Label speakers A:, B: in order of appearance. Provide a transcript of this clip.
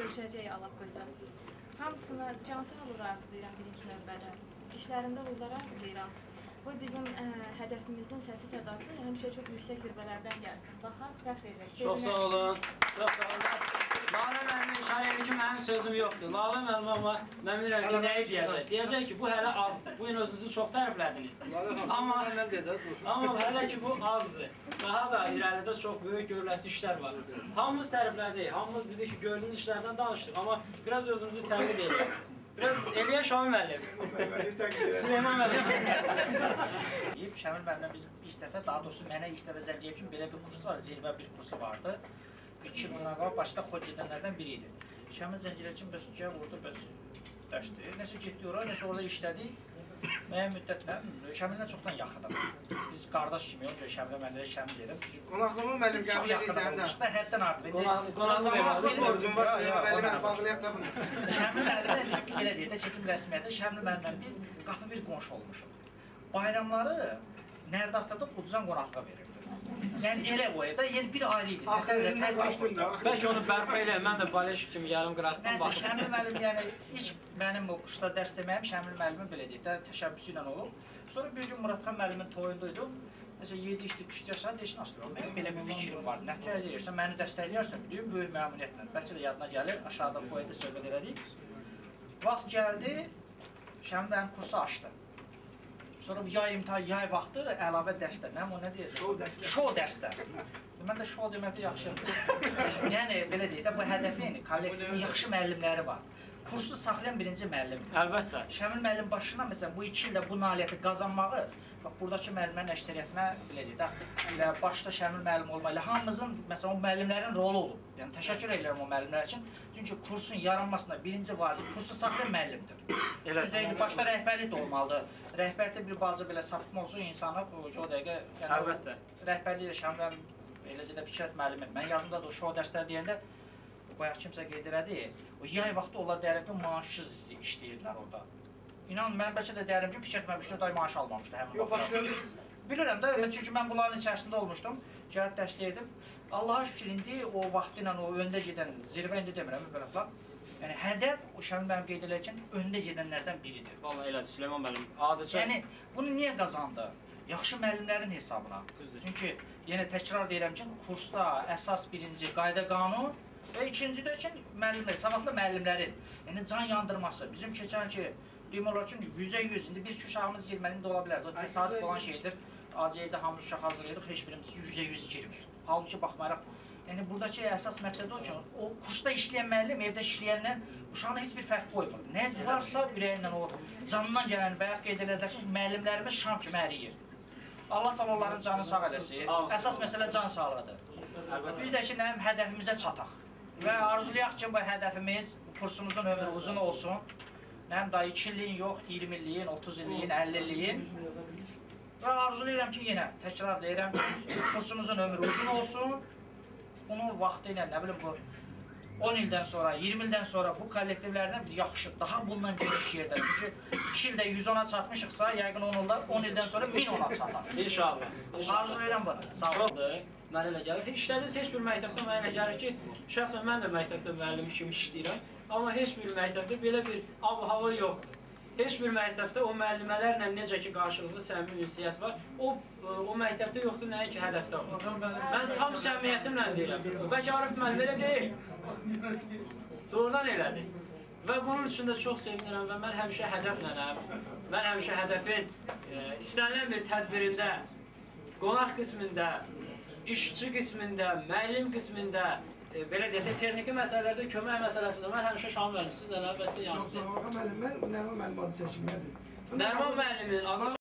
A: görüşəcək alaq qoysa. Hamısına cansız olur arzulayıram birinci növbədə. İşlərimdə uğurlar arzulayıram. Bu bizim hədəfimizin səsi sədası həmişə çox yüksək zirvələrdən gəlsin. Baxaq, fəxr edək.
B: Çox sağ olun. Çox sağ olun. Lalə müəllimin işarə edir ki, mənim sözüm yoxdur. Lalə müəllim amma mən bilirəm ki, nəyi deyəcək? Deyəcək ki, bu hələ azdır. Bu gün özünüzü çox təriflədiniz. Amma hələ ki, bu azdır. Daha da irəlidə çox böyük görüləsi işlər var. Hamımız təriflədik, hamımız dedik ki, gördüyümüz işlərdən danışdıq. Amma biraz özümüzü təqlid edək. Biraz Eliya Şamil müəllim. Süleyman müəllim.
C: Şamil müəllimlə biz ilk dəfə, daha doğrusu mənə ilk dəfə zəng edib ki, belə bir kursu var, zirvə bir kursu vardı. 2 bundan qabaq başda xod gedənlərdən biri idi. Şamil zəng edib ki, bəs gəl orada bəs dərsdir. Nəsə getdi oraya, nəsə orada işlədik. Müəyyən müddətlə Şamillə çoxdan yaxınam. Biz qardaş kimi olunca Şamillə mən də Şamil deyirəm.
D: Qonaqlığımı müəllim qəbul edirsən də.
C: Həddən artıq.
D: Qonaqlıq verməli borcum var. Müəllimə bağlayaq da bunu.
C: Şamil müəllimlə elə deyək də keçim rəsmiyyətdə Şamil müəllimlə biz qapı bir qonşu olmuşuq. Bayramları Nərdardada Udzan qonaqlığa verirdi. Yəni elə o evdə yeni bir ailə idi.
D: Axırında qaçdım da.
B: Bəlkə onu bərpa elə, mən də baleş kimi yarım qıraqdan baxdım.
C: Nəysə, Şamil müəllim yəni heç mənim o kursda dərs deməyim, Şamil müəllimin belə deyək də təşəbbüsü ilə olub. Sonra bir gün Muradxan müəllimin toyundaydım. Məsələn, 7 işdə küçük yaşadı, heç nasıl olmur. Belə bir fikrim var. Nətər edirsən, məni dəstəkləyərsən, deyim, böyük məmnuniyyətlə. Bəlkə də yadına gəlir, aşağıda foyada söhbət elədik. Vaxt gəldi, Şamil müəllim kursu açdı. Sonra yay vaxtı əlavə dərslər, o nə deyəcək? Şou dərslər. Mən də şou deməkdə yaxşıyam. Yəni, belə deyək də, bu hədəfin, kollektivin yaxşı müəllimləri var. Kursu saxlayan birinci müəllimdir.
B: Əlbəttə.
C: Şamil müəllim başına, məsələn, bu 2 ildə bu nailiyyəti qazanmağı, bax, buradakı müəllimlərin əksəriyyətinə, belə deyək də, başda Şamil müəllim olmayla, hamımızın, məsələn, o müəllimlərin rolu olub. Yəni, təşəkkür edirəm o müəllimlər üçün. Çünki kursun yaranmasında birinci vacib, kursu saxlayan müəllimdir. Düzdür, başda rəhbərlik də olmalıdır. Rəhbərlikdə bir balaca belə sapıtma olsun, insana o dəqiqə, yəni, rəhbərlik də Şamil müəllim, eləcə də Fikrət müəllimin. Mən yadımdadır o şou dərslər deyəndə, bayaq kimsə qeyd elədi, o yay vaxtı onlar deyərəm ki, maaşsız işləyirdilər orada. İnan, mən bəlkə də deyərəm ki, Fikrət müəllim 3-4 ay maaş almamışdı həmin vaxtda. Bilirəm də, çünki mən bunların içərisində olmuşdum, gəlib dərslərdim. Allaha şükür, indi o vaxtı ilə o öndə gedən, zirvə indi demirəm, belə falan. Yəni, hədəf, o Şamil müəllim qeyd eləyəcək, öndə gedənlərdən biridir.
B: Vallahi elədir, Süleyman müəllim. Adicə.
C: Yəni, bunu niyə qazandı? Yaxşı müəllimlərin hesabına. Çünki, yenə təkrar deyirəm ki, kursda əsas birinci qayda qanun və ikincidə ki, savadlı müəllimlərin, yəni can yandırması. Bizim keçən ki, deyim olar ki, 100%, indi bir-iki uşağımız girməli də ola bilərdi. O təsadüf olan şeydir. ACL-də hamımız uşaq hazırlayırıq, heç birimiz 100% girmir. Halbuki baxmayaraq, yəni buradakı əsas məqsəd o ki, o kursda işləyən müəllim, evdə işləyəndən uşağına heç bir fərq qoymur. Nə varsa ürəyindən o canından gələn bayaq qeyd edilər ki, müəllimlərimiz şam kimi əriyir. Allah təala onların canını sağ eləsin. Əsas məsələ can sağlığıdır. Biz də ki, hədəfimizə çataq. Və arzulayaq ki, bu hədəfimiz, kursumuzun ömrü uzun olsun. Nəm da 2 illiyin yox, 20 illiyin, 30 illiyin, 50 illiyin. Və arzulayıram ki, yenə təkrar deyirəm, kursumuzun ömrü uzun olsun. Bunun vaxtı ilə, nə bilim, bu 10 ildən sonra, 20 ildən sonra bu kollektivlərdən bir yaxşı, daha bundan geniş yerdə. Çünki 2 ildə 110-a çatmışıqsa, yəqin 10 ildən sonra 1010-a çatar.
B: İnşallah.
C: Arzulayıram bunu. Sağ olun.
B: Mənə elə gəlir. İşlədiniz heç bir məktəbdə mənə elə gəlir ki, şəxsən mən də məktəbdə müəllim kimi işləyirəm. Amma heç bir məktəbdə belə bir ab-hava yoxdur. Heç bir məktəbdə o müəllimələrlə necə ki qarşılıqlı səmimi ünsiyyət var, o məktəbdə yoxdur, nəyə ki hədəfdə var. Mən tam səmimiyyətimlə deyirəm. Bəlkə Arif müəllim elə deyil. Doğrudan elədir. Və bunun üçün də çox sevinirəm və mən həmişə hədəflənəm. Mən həmişə hədəfin istənilən bir tədbirində, qonaq qismində, işçi qismində, müəllim qismində, belə deyək, texniki məsələlərdə kömək məsələsində mən həmişə Şamil müəllim, siz də nəvəsi yanınızda.
D: Çox sağ olun müəllim, mən Nərman müəllim adı seçimlədir.
B: Nərman müəllimin adı